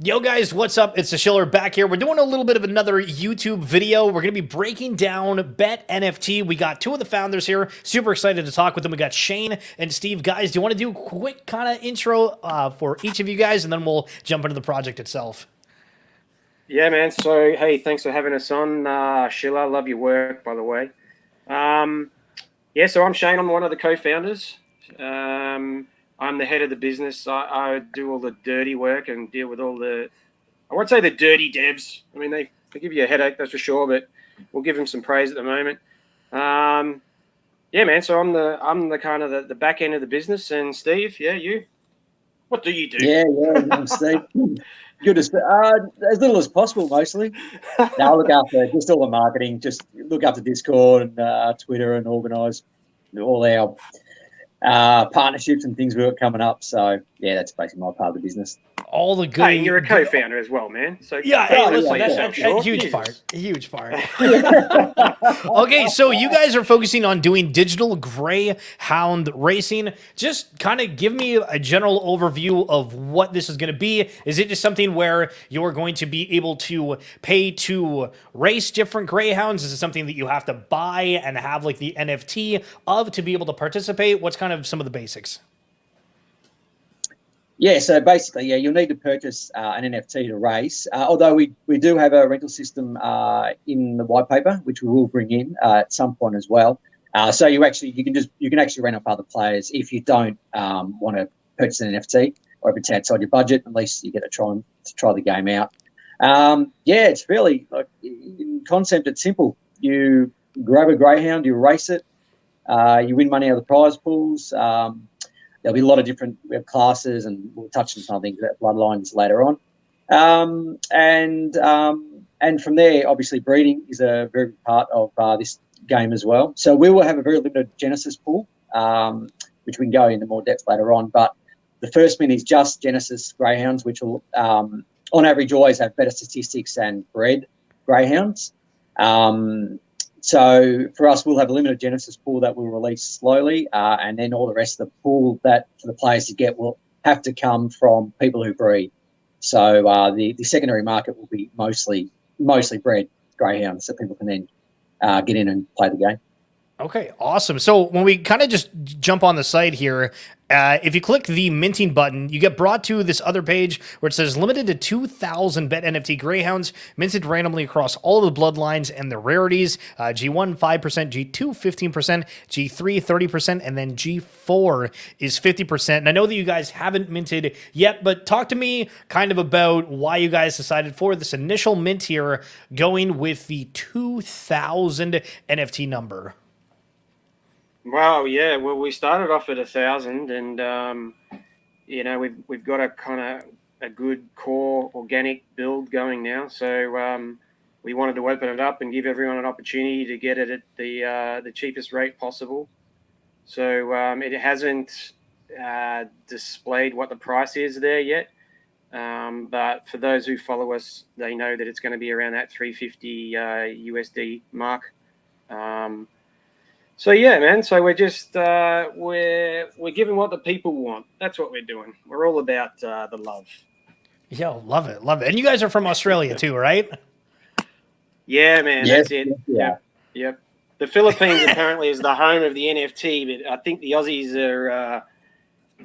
Yo guys, what's up? It's the Schiller back here. We're doing a little bit of another YouTube video. We're going to be breaking down BetNFT. We got two of the founders here. Super excited to talk with them. We got Shane and Steve. Guys, do you want to do a quick kind of intro for each of you guys, and then we'll jump into the project itself? Yeah, man. So, hey, thanks for having us on, Sheila. Love your work, by the way. So I'm Shane. I'm one of the co-founders. I'm the head of the business. I do all the dirty work and deal with all I won't say the dirty devs. I mean, they give you a headache, that's for sure, but we'll give them some praise at the moment. Yeah, man. So I'm the kind of the back end of the business. And Steve, yeah, you. What do you do? Yeah, I'm Steve. Good as little as possible, mostly. Now I look after just all the marketing, just look after Discord and Twitter, and organise all our partnerships and things we've got coming up. So yeah, that's basically my part of the business. All the good. Hey, and you're a co-founder as well, man. So yeah, hey, listen, that's a huge part. Huge part. Okay, so you guys are focusing on doing digital Greyhound racing. Just kind of give me a general overview of what this is going to be. Is it just something where you're going to be able to pay to race different Greyhounds? Is it something that you have to buy and have like the NFT of to be able to participate? What's kind of some of the basics? Yeah, so basically, you'll need to purchase an NFT to race. Although we do have a rental system in the white paper, which we will bring in at some point as well. So you can actually rent off other players if you don't want to purchase an NFT, or if it's outside your budget. At least you get to try the game out. It's really in concept. It's simple. You grab a Greyhound, you race it, you win money out of the prize pools. There'll be a lot of different classes, and we'll touch on some things about bloodlines later on. And from there, obviously, breeding is a very big part of this game as well. So we will have a very limited Genesis pool, which we can go into more depth later on. But the first min is just Genesis Greyhounds, which will, on average, always have better statistics than bred Greyhounds. So for us, we'll have a limited Genesis pool that we'll release slowly, and then all the rest of the pool that for the players to get will have to come from people who breed. So the secondary market will be mostly bred Greyhounds, so people can then get in and play the game. Okay, awesome. So when we kind of just jump on the site here, if you click the minting button, you get brought to this other page where it says limited to 2,000 BetNFT Greyhounds, minted randomly across all of the bloodlines and the rarities. G1, 5%, G2, 15%, G3, 30%, and then G4 is 50%. And I know that you guys haven't minted yet, but talk to me kind of about why you guys decided for this initial mint here, going with the 2,000 NFT number. Wow, yeah. Well, we started off at 1,000, and we've got a kind of a good core organic build going now. So we wanted to open it up and give everyone an opportunity to get it at the cheapest rate possible. So it hasn't displayed what the price is there yet, but for those who follow us, they know that it's going to be around that 350 USD mark. So yeah, man. So we're just we're giving what the people want. That's what we're doing. We're all about the love. Yo, love it, love it. And you guys are from Australia too, right? Yeah, man. Yes, That's it. yeah. Yep. The Philippines apparently is the home of the NFT, but I think the Aussies are.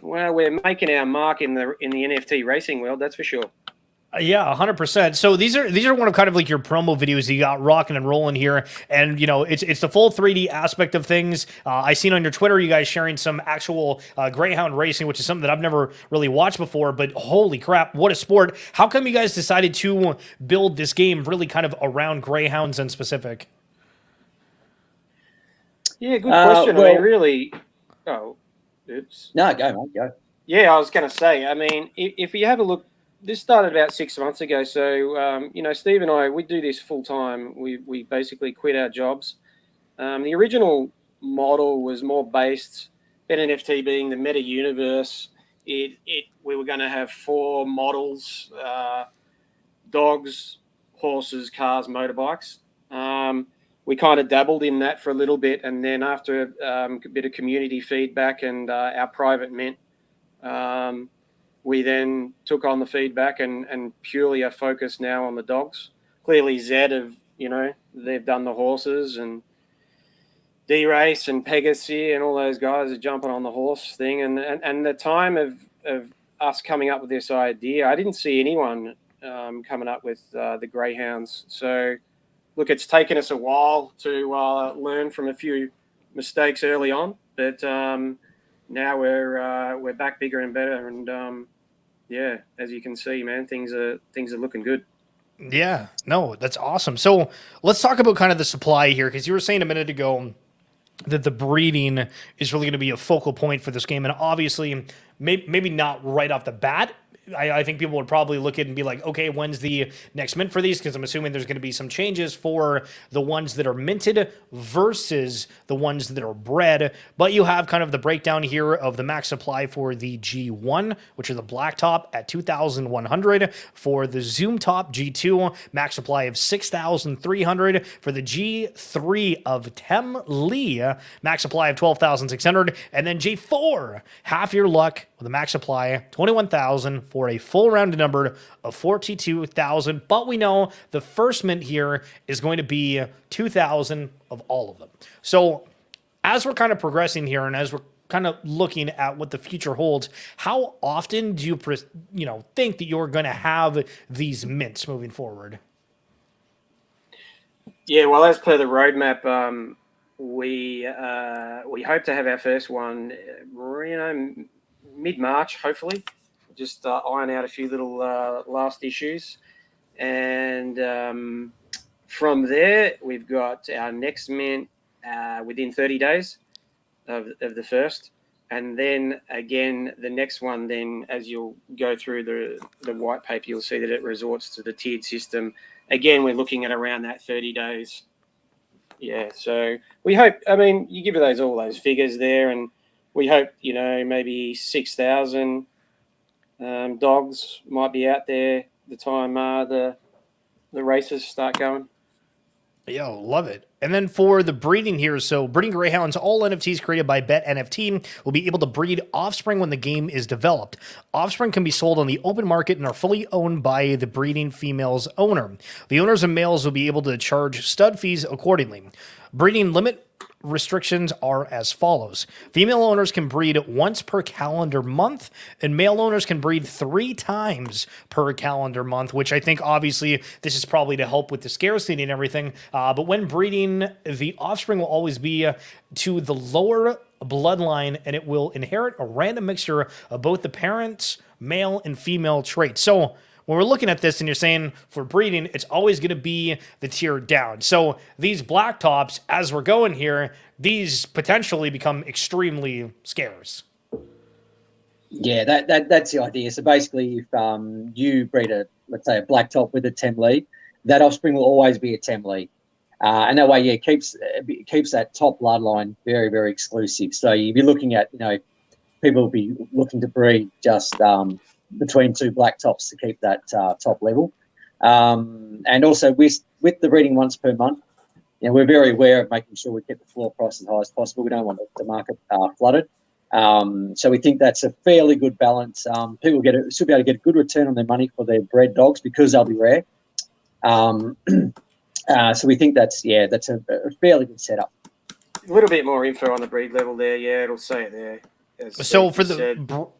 We're making our mark in the NFT racing world. That's for sure. Yeah, 100%. So these are one of kind of like your promo videos that you got rocking and rolling here, and it's the full 3D aspect of things. I seen on your Twitter you guys sharing some actual Greyhound racing, which is something that I've never really watched before. But holy crap, what a sport! How come you guys decided to build this game really kind of around Greyhounds in specific? Yeah, good question. I mean, really. Oh, oops. No, go, mate, go. Yeah, I was going to say. I mean, if you have a look. This started about 6 months ago. So, Steve and I, we do this full time. We basically quit our jobs. The original model was more based, BetNFT being the meta universe. We were going to have 4 models, dogs, horses, cars, motorbikes. We kind of dabbled in that for a little bit. And then after a bit of community feedback and our private mint, we then took on the feedback and purely are focused now on the dogs. Clearly, Zed have, they've done the horses, and D-Race and Pegasus and all those guys are jumping on the horse thing. And the time of us coming up with this idea, I didn't see anyone coming up with the Greyhounds. So, look, it's taken us a while to learn from a few mistakes early on, but now we're back bigger and better. And yeah, as you can see, man, things are looking good. Yeah, no, that's awesome. So let's talk about kind of the supply here, because you were saying a minute ago that the breeding is really going to be a focal point for this game. And obviously, maybe not right off the bat. I think people would probably look at it and be like, okay, when's the next mint for these? Because I'm assuming there's going to be some changes for the ones that are minted versus the ones that are bred. But you have kind of the breakdown here of the max supply for the G1, which is the Blacktop at 2,100. For the Zoom Top G2, max supply of 6,300. For the G3 of Tem Lee, max supply of 12,600. And then G4, half your luck with a max supply 21,000 for a full rounded number of 42,000. But we know the first mint here is going to be 2,000 of all of them. So as we're kind of progressing here, and as we're kind of looking at what the future holds, how often do you think that you're going to have these mints moving forward? Yeah, well, as per the roadmap, we hope to have our first one, mid-March, hopefully. Just iron out a few little last issues. And from there, we've got our next mint within 30 days of the first. And then again, the next one, then as you'll go through the white paper, you'll see that it resorts to the tiered system. Again, we're looking at around that 30 days. Yeah, so we hope, you give all those figures there, and we hope, maybe 6,000 dogs might be out there the time the races start going. Yo, love it. And then for the breeding here, so breeding greyhounds, all NFTs created by BetNFT will be able to breed offspring when the game is developed. Offspring can be sold on the open market and are fully owned by the breeding female's owner. The owners and males will be able to charge stud fees accordingly. Breeding limit restrictions are as follows. Female owners can breed once per calendar month, and male owners can breed 3 times per calendar month, which I think obviously this is probably to help with the scarcity and everything. But when breeding, the offspring will always be to the lower bloodline, and it will inherit a random mixture of both the parents' male and female traits. So when we're looking at this and you're saying for breeding, it's always going to be the tier down. So these Blacktops, as we're going here, these potentially become extremely scarce. Yeah, that's the idea. So basically, if you breed let's say a Blacktop with a Temlee, that offspring will always be a Temlee. And that way, it keeps that top bloodline very, very exclusive. So you'd be looking at, people will be looking to breed just between 2 Blacktops to keep that top level. And also with the breeding once per month, we're very aware of making sure we keep the floor price as high as possible. We don't want the market flooded. So we think that's a fairly good balance. People should be able to get a good return on their money for their bred dogs because they'll be rare. So we think that's a fairly good setup. A little bit more info on the breed level there. Yeah, it'll say it there. So for the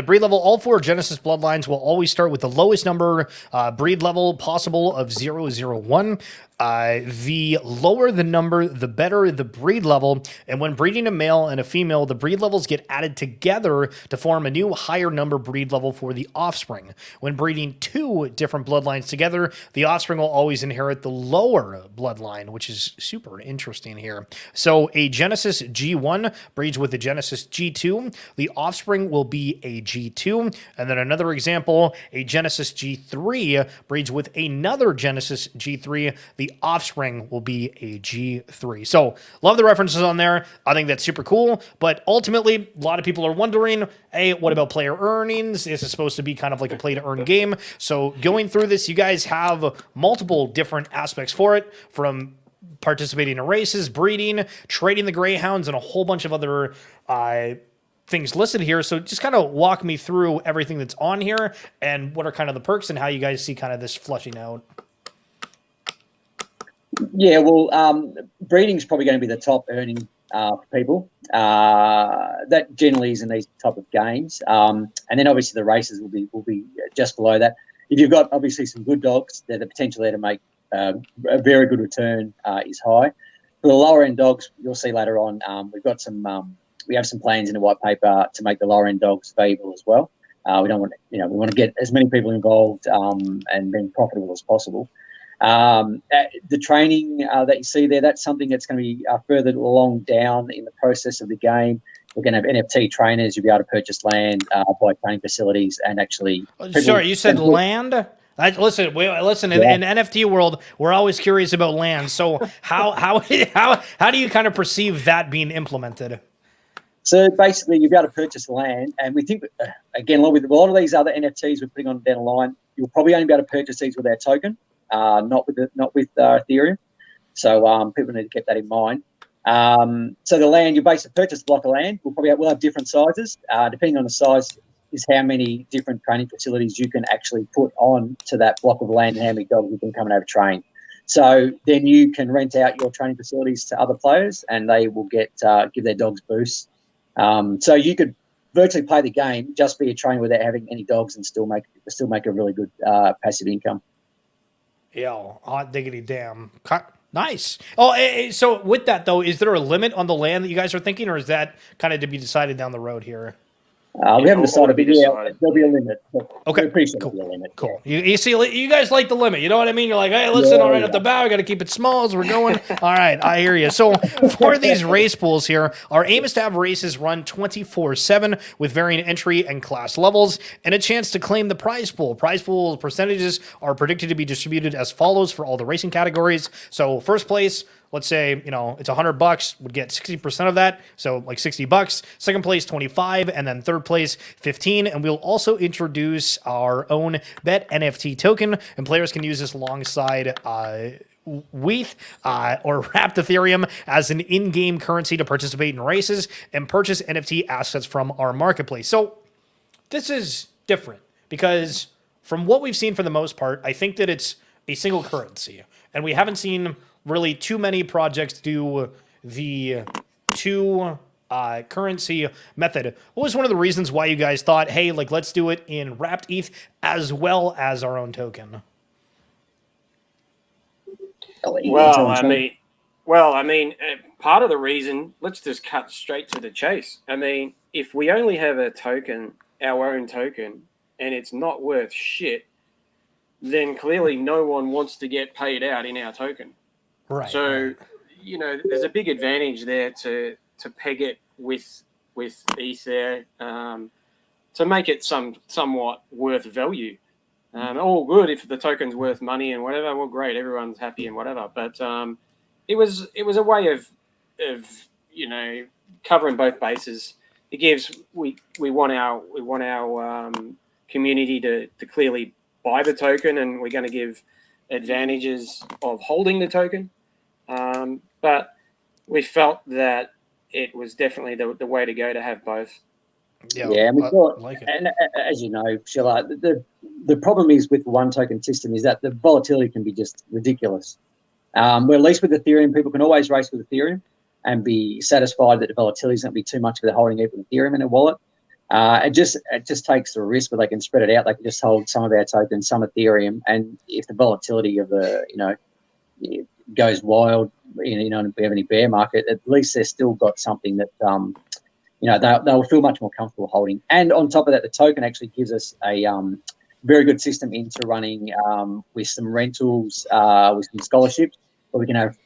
breed level, all 4 Genesis bloodlines will always start with the lowest number breed level possible of 001. The lower the number, the better the breed level. And when breeding a male and a female, the breed levels get added together to form a new higher number breed level for the offspring. When breeding 2 different bloodlines together, the offspring will always inherit the lower bloodline, which is super interesting here. So a Genesis G1 breeds with a Genesis G2. The offspring will be a G2. And then another example, a Genesis G3 breeds with another Genesis G3. The offspring will be a G3. So love the references on there. I think that's super cool. But ultimately, a lot of people are wondering, hey, what about player earnings? This is supposed to be kind of like a play to earn game. So going through this, you guys have multiple different aspects for it, from participating in races, breeding, trading the Greyhounds, and a whole bunch of other things listed here. So just kind of walk me through everything that's on here and what are kind of the perks and how you guys see kind of this flushing out. Yeah, well, breeding is probably going to be the top earning for people. That generally is in these type of games, and then obviously the races will be just below that. If you've got obviously some good dogs, the potential there to make a very good return is high. For the lower end dogs, you'll see later on, we've got some we have some plans in the white paper to make the lower end dogs valuable as well. We don't want we want to get as many people involved and being profitable as possible. The training that you see there, that's something that's going to be further along down in the process of the game. We're going to have NFT trainers. You'll be able to purchase land, buy training facilities, and actually. Sorry, you said land? Listen, in NFT world, we're always curious about land. So how do you kind of perceive that being implemented? So basically, you'll be able to purchase land, and we think again, with a lot of these other NFTs we're putting on down the line, you'll probably only be able to purchase these with our token. Not with Ethereum, so people need to keep that in mind. So the land, you basically purchase a block of land. We'll have different sizes. Depending on the size, is how many different training facilities you can actually put on to that block of land and how many dogs you can come and have train. So then you can rent out your training facilities to other players, and they will give their dogs boosts. So you could virtually play the game just be a trainer without having any dogs and still make a really good passive income. Yeah, hot diggity damn. Nice. Oh, so with that, though, is there a limit on the land that you guys are thinking, or is that kind of to be decided down the road here? We haven't decided, but there'll be a limit. Okay, we're pretty sure cool. There'll be a limit. Cool. Yeah. You see, you guys like the limit. You know what I mean? You're like, hey, listen, all right, at the bow, we got to keep it small as we're going. All right, I hear you. So for these race pools here, our aim is to have races run 24/7 with varying entry and class levels and a chance to claim the prize pool. Prize pool percentages are predicted to be distributed as follows for all the racing categories. So first place, let's say, it's $100, would get 60% of that. So like $60. Second place, 25, and then third place, 15. And we'll also introduce our own BetNFT token, and players can use this alongside WETH or wrapped Ethereum as an in-game currency to participate in races and purchase NFT assets from our marketplace. So this is different because from what we've seen for the most part, I think that it's a single currency, and we haven't seen really too many projects do the two currency method. What was one of the reasons why you guys thought, hey, let's do it in wrapped ETH as well as our own token? Well, I mean, part of the reason, let's just cut straight to the chase. I mean, if we only have a token, our own token, and it's not worth shit, then clearly no one wants to get paid out in our token. Right. So, there's a big advantage there to peg it with ETH there to make it somewhat worth value. All good if the token's worth money and whatever. Well, great, everyone's happy and whatever. But it was a way of covering both bases. It gives we want our community to clearly buy the token, and we're going to give advantages of holding the token. But we felt that it was definitely the way to go to have both. Yeah, and we thought, and as you know, Sheila, the problem is with the one token system is that the volatility can be just ridiculous. Where at least with Ethereum, people can always race with Ethereum and be satisfied that the volatility is not going to be too much for holding even Ethereum in a wallet. It just takes the risk where they can spread it out. They can just hold some of our tokens, some Ethereum, and if the volatility of the goes wild, and if we have any bear market, at least they've still got something that they'll feel much more comfortable holding. And on top of that, the token actually gives us a very good system into running with some rentals, with some scholarships, where we can have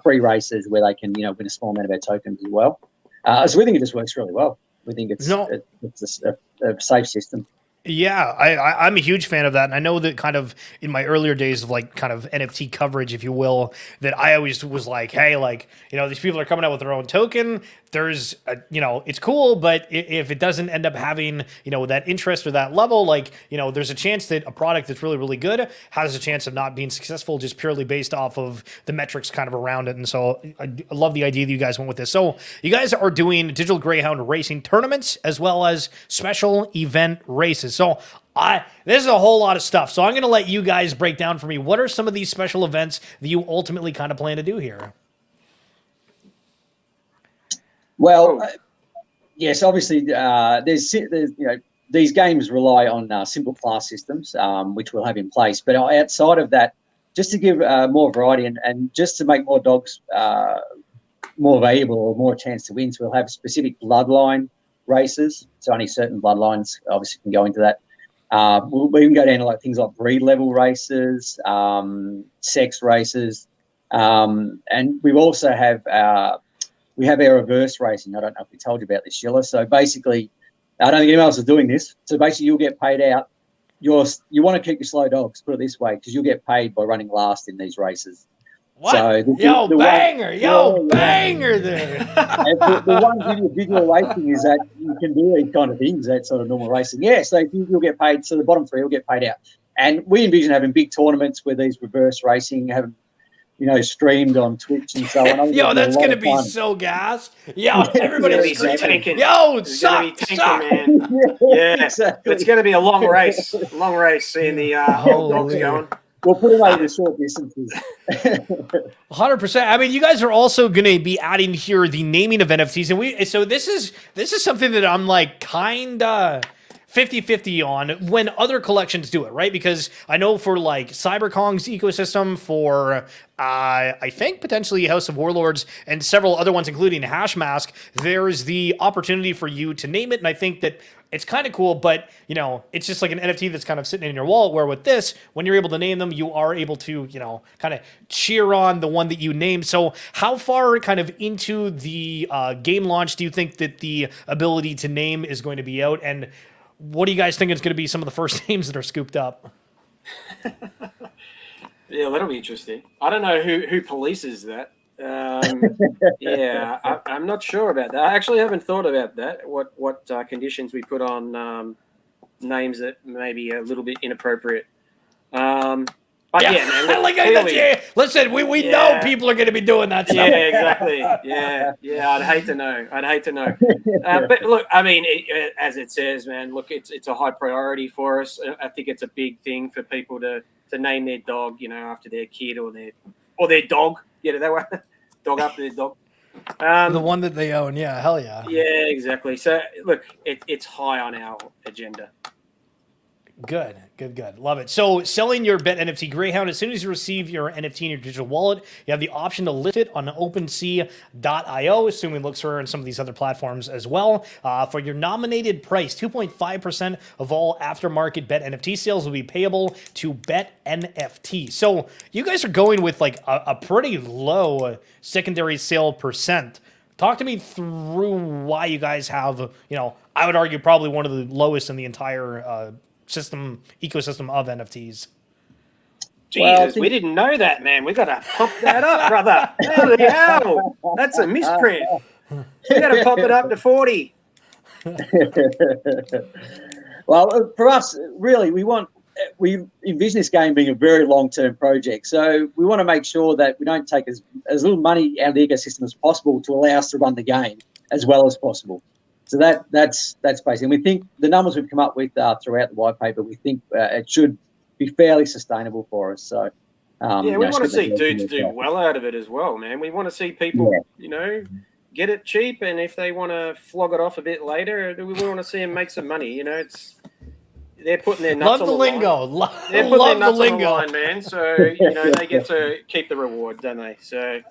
free races where they can win a small amount of our tokens as well. So we think it just works really well. We think it's a safe system. Yeah, I'm a huge fan of that, and I know that kind of in my earlier days of like kind of NFT coverage, if you will, that I always was like, hey, like these people are coming out with their own token. There's, it's cool, but if it doesn't end up having that interest or that level, like there's a chance that a product that's really really good has a chance of not being successful just purely based off of the metrics kind of around it. And so I love the idea that you guys went with this. So you guys are doing digital Greyhound racing tournaments as well as special event races. So this is a whole lot of stuff. So I'm going to let you guys break down for me. What are some of these special events that you ultimately kind of plan to do here? Well, yes, obviously, there's these games rely on simple class systems, which we'll have in place. But outside of that, just to give more variety and just to make more dogs more valuable or more chance to win, so we'll have specific bloodline races. So only certain bloodlines obviously can go into that. We can go down to like things like breed level races, sex races, and we also have our reverse racing. I don't know if we told you about this, Sheila. So basically, I don't think anyone else is doing this. So basically, you'll get paid out. You want to keep your slow dogs, put it this way, because you'll get paid by running last in these races. What? So banger there. The one with visual racing is that you can do these kind of things, that sort of normal racing. Yeah, so you'll get paid. So the bottom three will get paid out. And we envision having big tournaments where these reverse racing have, streamed on Twitch and so on. Yo, that's going to be so gas. Yo, everybody's screaming. Yo, suck. Man. Yeah, exactly. It's going to be a long race seeing the dogs going. We'll put them over the short distances. 100%. I mean, you guys are also going to be adding here the naming of NFTs, and so this is something that I'm like kind of 50-50 on when other collections do it, right? Because I know for like CyberKong's ecosystem, for I think potentially House of Warlords and several other ones, including Hashmask, there's the opportunity for you to name it, and I think that it's kind of cool, but it's just like an NFT that's kind of sitting in your wallet, where with this, when you're able to name them, you are able to, kind of cheer on the one that you named. So how far kind of into the game launch do you think that the ability to name is going to be out? And what do you guys think is going to be some of the first names that are scooped up? Yeah, that'll be interesting. I don't know who polices that. Yeah, I'm not sure about that. I actually haven't thought about that. What conditions we put on names that may be a little bit inappropriate. But yeah, man, look, like clearly, listen, we know people are going to be doing that stuff. Yeah, exactly. Yeah. I'd hate to know. But look, I mean, as it says, man, look, it's a high priority for us. I think it's a big thing for people to name their dog, after their kid or their dog. That way, dog after their dog. The one that they own, yeah, hell yeah. Yeah, exactly. So look, it's high on our agenda. Good. Love it. So selling your BetNFT Greyhound, as soon as you receive your NFT in your digital wallet, you have the option to list it on OpenSea.io, assuming it looks for in some of these other platforms as well. For your nominated price, 2.5% of all aftermarket BetNFT sales will be payable to BetNFT. So you guys are going with like a pretty low secondary sale percent. Talk to me through why you guys have, I would argue probably one of the lowest in the entire ecosystem of NFTs. Jesus, we didn't know that, man. We got to pump that up, brother. Holy hell. That's a misprint. We got to pop it up to 40. Well, for us, really, we envision this game being a very long-term project. So we want to make sure that we don't take as little money out of the ecosystem as possible to allow us to run the game as well as possible. So that's basically, and we think the numbers we've come up with throughout the white paper, we think it should be fairly sustainable for us. So we want to see dudes do well out of it as well, man. We want to see people, get it cheap, and if they want to flog it off a bit later, we want to see them make some money. They're putting their nuts on the lingo. Line. They're putting their nuts on the line, man. So they get to keep the reward, don't they? So.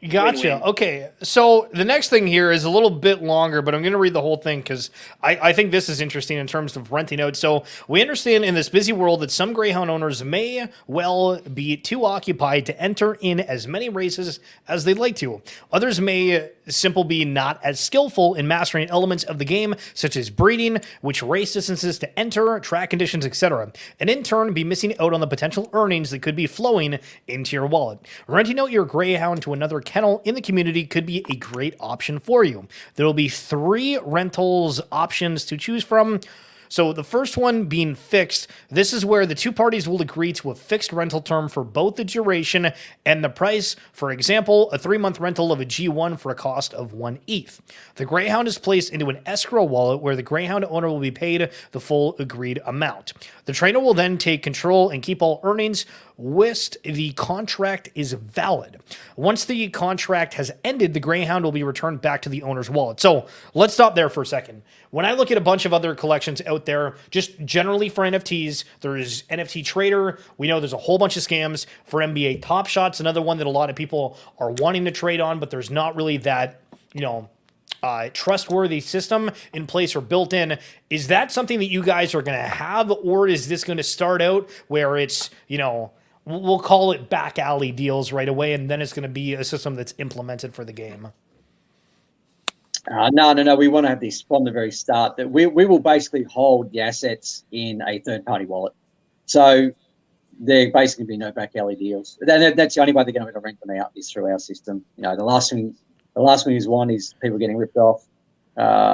Gotcha. Win-win. Okay. So the next thing here is a little bit longer, but I'm going to read the whole thing because I think this is interesting in terms of renting out. So we understand in this busy world that some Greyhound owners may well be too occupied to enter in as many races as they'd like to. Others may simple be not as skillful in mastering elements of the game, such as breeding, which race distances to enter, track conditions, etc., and in turn be missing out on the potential earnings that could be flowing into your wallet. Renting out your Greyhound to another kennel in the community could be a great option for you. There will be 3 rentals options to choose from. So the first one being fixed, this is where the 2 parties will agree to a fixed rental term for both the duration and the price. For example, a 3-month rental of a G1 for a cost of 1 ETH. The Greyhound is placed into an escrow wallet where the Greyhound owner will be paid the full agreed amount. The trainer will then take control and keep all earnings whilst the contract is valid. Once the contract has ended, the Greyhound will be returned back to the owner's wallet. So let's stop there for a second. When I look at a bunch of other collections out there, just generally for NFTs, there's NFT Trader. We know there's a whole bunch of scams for NBA Top Shots, another one that a lot of people are wanting to trade on, but there's not really that, trustworthy system in place or built in. Is that something that you guys are going to have, or is this going to start out where it's, we'll call it back alley deals right away, and then it's going to be a system that's implemented for the game? No. We want to have this from the very start, that we will basically hold the assets in a third-party wallet. So there basically be no back alley deals. That's the only way they're going to rent them out, is through our system. The last thing is one is people getting ripped off.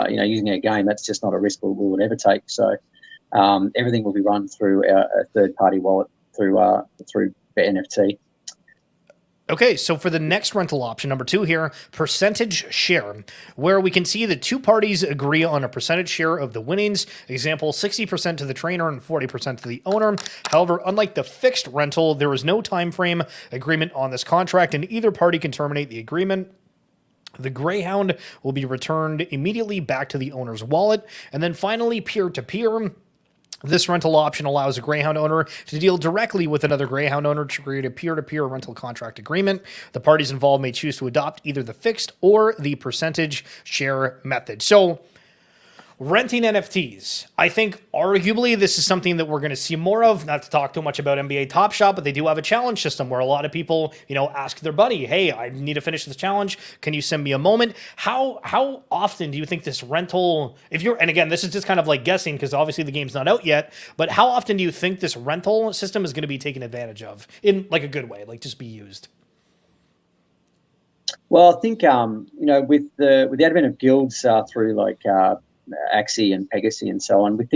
Using our game, that's just not a risk we would ever take. So everything will be run through a third-party wallet through BetNFT. Okay, so for the next rental option, number 2 here, percentage share, where we can see the 2 parties agree on a percentage share of the winnings. Example, 60% to the trainer and 40% to the owner. However, unlike the fixed rental, there is no time frame agreement on this contract, and either party can terminate the agreement. The Greyhound will be returned immediately back to the owner's wallet. And then finally, peer-to-peer. This rental option allows a Greyhound owner to deal directly with another Greyhound owner to create a peer-to-peer rental contract agreement. The parties involved may choose to adopt either the fixed or the percentage share method. So, renting NFTs. I think arguably this is something that we're going to see more of. Not to talk too much about NBA Top Shot, but they do have a challenge system where a lot of people, ask their buddy, hey, I need to finish this challenge. Can you send me a moment? How often do you think this rental, and again, this is just kind of like guessing because obviously the game's not out yet, but how often do you think this rental system is going to be taken advantage of in like a good way, like just be used? Well, I think, with the advent of guilds through like Axie and Pegasus and so on, we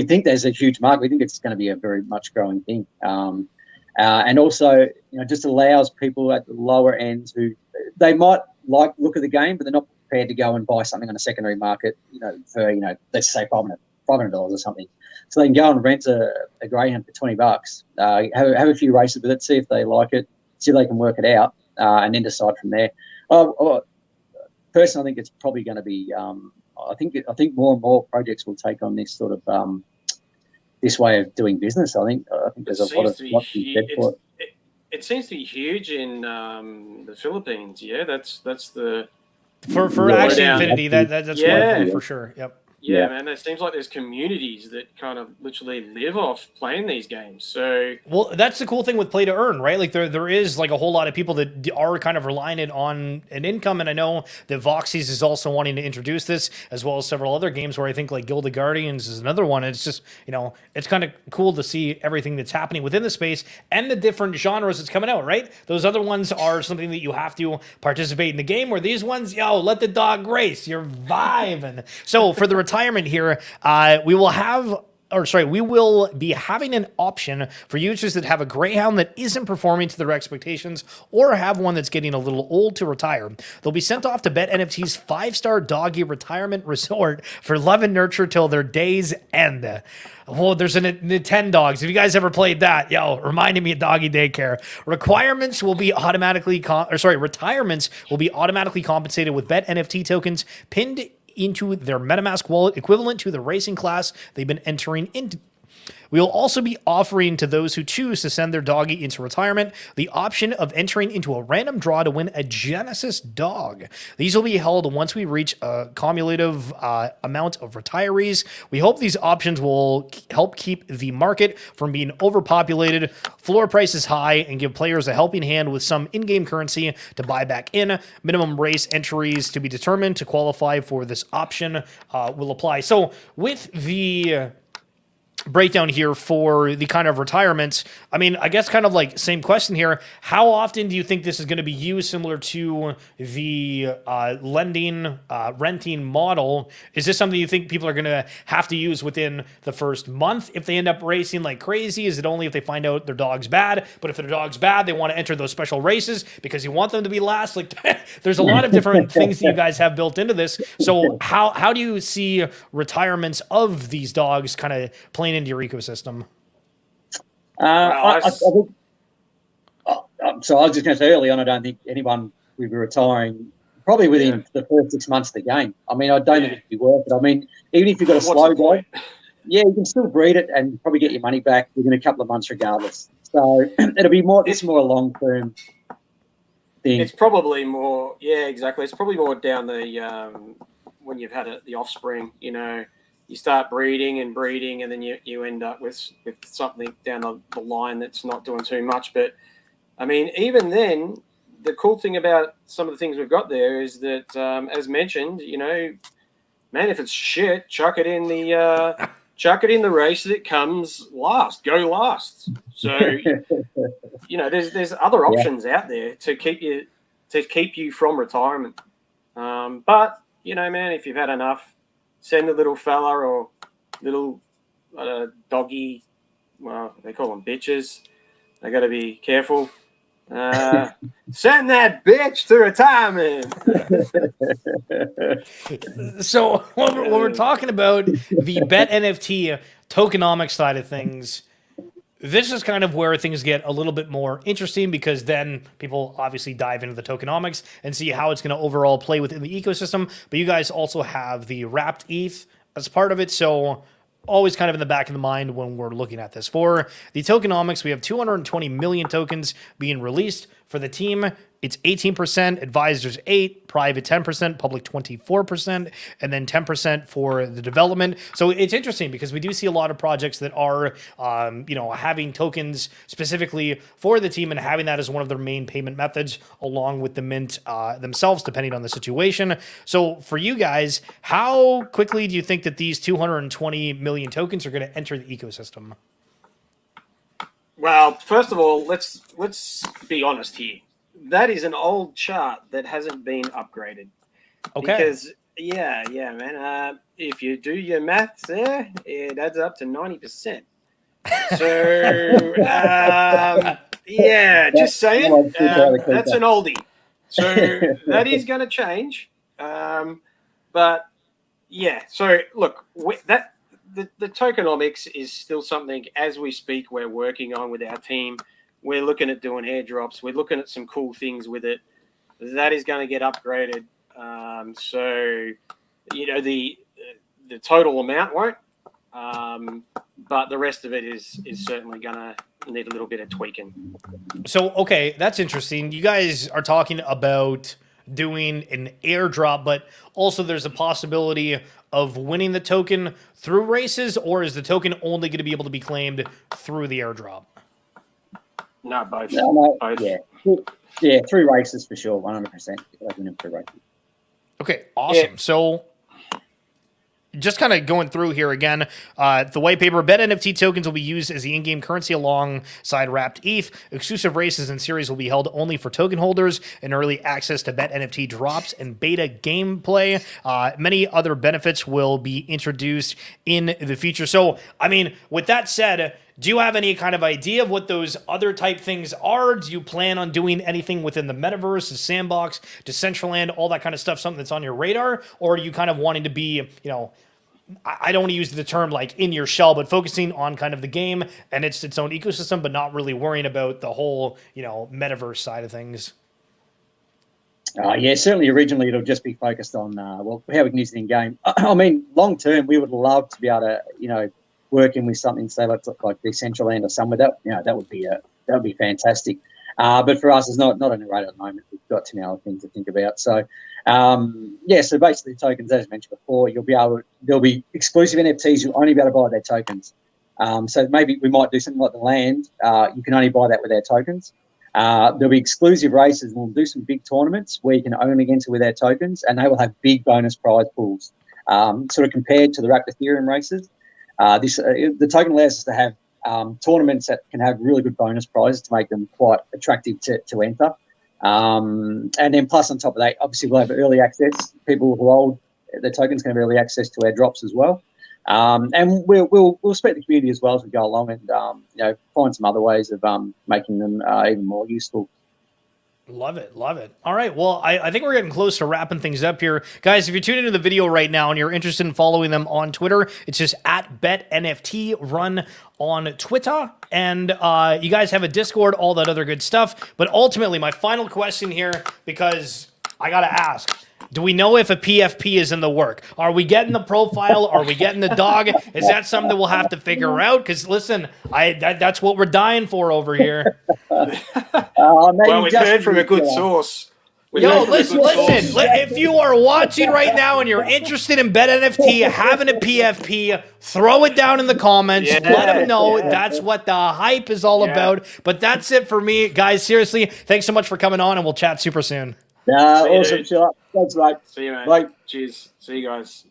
think there's a huge market. We think it's going to be a very much growing thing, and also just allows people at the lower end who they might like look at the game, but they're not prepared to go and buy something on a secondary market, for let's say $500 or something. So they can go and rent a Greyhound for $20, have a few races with it, see if they like it, see if they can work it out, and then decide from there. Personally, I think it's probably going to be. I think more and more projects will take on this sort of this way of doing business. I think there's a lot to be said for it. It seems to be huge in the Philippines. Yeah, that's the for Axie Infinity. That's one for sure. Yep. Yeah, man, it seems like there's communities that kind of literally live off playing these games. So, well, that's the cool thing with play to earn, right? Like there is like a whole lot of people that are kind of relying on an income, and I know that Voxies is also wanting to introduce this, as well as several other games where I think like Guild of Guardians is another one. And it's just it's kind of cool to see everything that's happening within the space and the different genres that's coming out, right? Those other ones are something that you have to participate in the game, where these ones, let the dog grace, you're vibing. So for the retirement here, we will be having an option for users that have a Greyhound that isn't performing to their expectations or have one that's getting a little old to retire. They'll be sent off to BetNFT's 5-star doggy retirement resort for love and nurture till their days end. Well, there's the 10 dogs. If you guys ever played that, reminding me of doggy daycare. Retirements will be automatically compensated with BetNFT tokens pinned into their MetaMask wallet, equivalent to the racing class they've been entering into. We will also be offering to those who choose to send their doggy into retirement the option of entering into a random draw to win a Genesis dog. These will be held once we reach a cumulative amount of retirees. We hope these options will help keep the market from being overpopulated, floor prices high, and give players a helping hand with some in-game currency to buy back in. Minimum race entries to be determined to qualify for this option will apply. So with the breakdown here for the kind of retirements, I mean, I guess kind of like same question here. How often do you think this is going to be used, similar to the renting model? Is this something you think people are going to have to use within the first month if they end up racing like crazy? Is it only if they find out their dog's bad? But if their dog's bad, they want to enter those special races because you want them to be last. Like, there's a lot of different things that you guys have built into this. So how do you see retirements of these dogs kind of playing into your ecosystem? I think, so I was just going to say early on, I don't think anyone will be retiring probably within the first 6 months of the game. I mean, I don't think it'd be worth it. I mean, even if you've got a slow dog, you can still breed it and probably get your money back within a couple of months regardless. So it'll be more, it's more a long-term thing. It's probably more, exactly. It's probably more down the, when you've had the offspring, you start breeding, and then you end up with something down the line that's not doing too much. But, I mean, even then, the cool thing about some of the things we've got there is that, as mentioned, man, if it's shit, chuck it in the race that comes last. Go last. So, there's other options out there to keep you from retirement. But, man, if you've had enough, send a little fella or little doggy. Well, they call them bitches. They got to be careful. Send that bitch to retirement. So when we're talking about the BetNFT tokenomics side of things, this is kind of where things get a little bit more interesting, because then people obviously dive into the tokenomics and see how it's going to overall play within the ecosystem. But you guys also have the wrapped ETH as part of it. So always kind of in the back of the mind when we're looking at this. For the tokenomics, we have 220 million tokens being released. For the team, it's 18%, advisors 8%, private 10%, public 24%, and then 10% for the development. So it's interesting because we do see a lot of projects that are, having tokens specifically for the team and having that as one of their main payment methods, along with the mint themselves, depending on the situation. So for you guys, how quickly do you think that these 220 million tokens are going to enter the ecosystem? Well, first of all, let's be honest here. That is an old chart that hasn't been upgraded. Okay. Because man, if you do your maths there, it adds up to 90%. So just saying, that's an oldie. So that is going to change. But yeah, so look, the tokenomics is still something, as we speak, we're working on with our team. We're looking at doing airdrops. We're looking at some cool things with it. That is going to get upgraded. So, the total amount won't. But the rest of it is certainly going to need a little bit of tweaking. So, okay, that's interesting. You guys are talking about doing an airdrop, but also there's a possibility of winning the token through races, or is the token only going to be able to be claimed through the airdrop? No, both. Both. Yeah, through races for sure, 100%. Through races. Okay, awesome. Yeah. So just kind of going through here again, the white paper, BetNFT tokens will be used as the in-game currency alongside wrapped ETH. Exclusive races and series will be held only for token holders, and early access to BetNFT drops and beta gameplay. Many other benefits will be introduced in the future. So, I mean, with that said, do you have any kind of idea of what those other type things are? Do you plan on doing anything within the metaverse, the sandbox, Decentraland, all that kind of stuff, something that's on your radar? Or are you kind of wanting to be, I don't want to use the term like in your shell, but focusing on kind of the game and its own ecosystem, but not really worrying about the whole, metaverse side of things? Certainly originally it'll just be focused on, how we can use it in game. I mean, long term, we would love to be able to, working with something, say like Decentraland or somewhere, that would be fantastic. But for us, it's not a narrator at the moment. We've got too many other things to think about. So, so basically, tokens, as mentioned before, there'll be exclusive NFTs. You'll only be able to buy their tokens. So maybe we might do something like the land. You can only buy that with their tokens. There'll be exclusive races, and we'll do some big tournaments where you can only enter with their tokens, and they will have big bonus prize pools, sort of compared to the Wrapped Ethereum races. The token allows us to have tournaments that can have really good bonus prizes to make them quite attractive to enter. And then plus on top of that, obviously we'll have early access. People who hold the tokens can have early access to our drops as well. And we'll spread the community as well as we go along, and find some other ways of making them even more useful. Love it. All right. Well, I think we're getting close to wrapping things up here. Guys, if you're tuning into the video right now and you're interested in following them on Twitter, it's just at BetNFT Run on Twitter. And you guys have a Discord, all that other good stuff. But ultimately, my final question here, because I got to ask, do we know if a PFP is in the work? Are we getting the profile? Are we getting the dog? Is that something that we'll have to figure out? Because listen, that's what we're dying for over here. Well, we've heard from a good source. Yo, listen. If you are watching right now and you're interested in BetNFT having a PFP, throw it down in the comments. Yeah. Let them know that's what the hype is all about. But that's it for me. Guys, seriously, thanks so much for coming on, and we'll chat super soon. Awesome. Chill up. Thanks, mate. See you, mate. Bye. Cheers. See you guys.